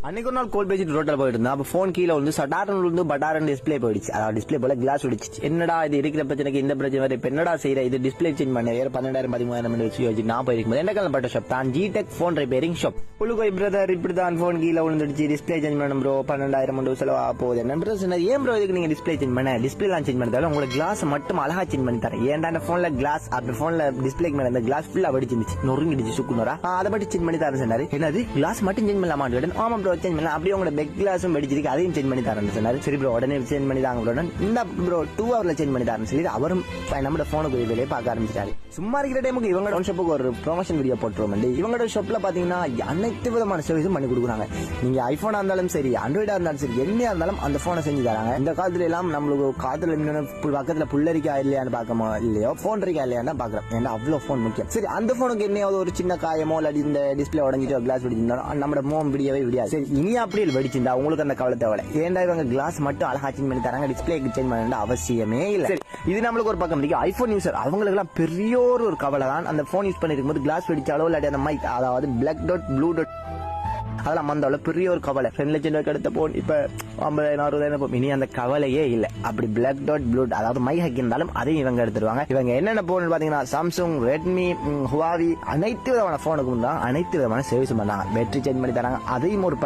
அன்னைக்கு ஒரு நாள் கோல் பேசிட்டு ரோட்டில் போயிட்டு இருந்தா அப்ப போன் கீழே வந்து சட்டாரன் வந்து பட்டாரன் டிஸ்பிளே போயிடுச்சு. அதாவது டிஸ்பிளே போல கிளாஸ் உடிச்சு. என்னடா இது இருக்கிற பிரச்சனைக்கு இந்த பிரச்சனை வரை இப்ப என்னடா செய்யற இது டிஸ்பிளே சேஞ்ச் பண்ண வேற 12,000 13,000 வச்சு நான் போயிருக்கும் என்ன காலப்பட்ட ஷாப் தான் ஜிடெக் போன் ரிப்பேரிங் ஷாப். புழுகோய் பிரதர் இப்படிதான் போன் கீழே விழுந்துடுச்சு டிஸ்பிளே சேஞ்ச் பண்ணணும் ப்ரோ 12,000 செலவா போகுது. என்ன பிரச்சனை ஏன் ப்ரோ இதுக்கு நீங்க டிஸ்பிளே சேஞ்ச் பண்ண டிஸ்பிளே எல்லாம் சேஞ்ச் பண்ணதால உங்களுக்கு கிளாஸ் மட்டும் அழகா சேஞ்ச் பண்ணி தரேன். ஏன்டா அந்த போன்ல கிளாஸ் அந்த போன்ல டிஸ்பிளேக்கு மேல இந்த கிளாஸ் ஃபுல்லா வெடிச்சிருந்துச்சு நொறுங்கிடுச்சு சுக்குனரா அதை மட்டும் சேஞ்ச் பண்ணி தரேன் சொன்னாரு. என்னது கிளாஸ் மட்டும் சேஞ்ச் பண்ணலாமா? ஆமா ப்ரோ சேஞ்ச் பண்ணலாம். அப்படியே உங்களோட பெக் கிளாஸும் வெடிச்சிருக்கு அதையும் சேஞ்ச் பண்ணி தரேன் சொன்னாரு. சரி ப்ரோ உடனே சேஞ்ச் பண்ணி தாங்க ப்ரோ இந்த ப்ரோ 2 ஹவர்ல சேஞ்ச் பண்ணி தரேன் சொல்லி அவரும் நம்ம போனுக்கு வேலையை பார்க்க ஆரம்பிச்சிட்டாரு. சும்மா இருக்கிற டைமுக்கு இவங்களோட ஷாப்புக்கு ஒரு ப்ரொமோஷன் வீடியோ போட்டுருவோம். இவங்களோட ஷாப்ல பாத்தீங்கன்னா அனைத்து விதமான சர்வீஸும் பண்ணி கொடுக்குறாங்க. நீங்க ஐபோனா இருந்தாலும் சரி ஆண்ட்ராய்டா இருந்தாலும் சரி என்னையா இருந்தாலும் அந்த போனை செஞ்சு தராங்க. இந்த காலத்துல எல்லாம் நம்மளுக்கு காதல பக்கத்துல புள்ளரிக்கா இல்லையான்னு பார்க்கமோ இல்லையோ போன் இருக்கா இல்லையான்னு பாக்குறோம். ஏன்னா அவ்வளவு போன் முக்கியம். சரி அந்த போனுக்கு என்னையாவது ஒரு சின்ன காயமோ இல்லாட்டி இந்த டிஸ்பிளே உடஞ்சிட்டு கிளாஸ் வெடிச்சிருந்தாலும் நம்ம மோம் விடியவே விடியாது. சரி இனி அப்படியே வெடிச்சிருந்தா உங்களுக்கு அந்த கவலை தேவை. ஏன்டா இவங்க கிளாஸ் மட்டும் அழகா சேஞ்ச் பண்ணி தராங்க டிஸ்பிளே சேஞ்ச் பண்ண அவசியமே இல்லை. இது நம்மளுக்கு ஒரு பக்கம் இருக்கு. ஐபோன் யூசர் அவங்களுக்கு எல்லாம் பெரிய ஒரு கவலை தான். அந்த போன் யூஸ் பண்ணிருக்கும் போது கிளாஸ் வெடிச்சாலோ இல்லாட்டி அந்த மைக் அதாவது பிளாக் டாட் ப்ளூ டாட் அதெல்லாம் வந்தால பெரிய ஒரு கவலை. 2 லட்சம் ரூபாய்க்கு எடுத்த போன் இப்ப 50,000 60,000 இனி அந்த கவலையே இல்ல. அப்படி பிளாக் டாட் ப்ளூ அதாவது மை ஹக் இருந்தாலும் அதையும் இவங்க எடுத்துருவாங்க. இவங்க என்னென்ன போன் பாத்தீங்கன்னா சாம்சங் ரெட்மி ஹுவாவி அனைத்து விதமான போனுக்கும் தான் அனைத்து விதமான சர்வீஸ் பண்ணாங்க. பேட்டரி சேஞ்ச் பண்ணி தராங்க. அதையும் ஒரு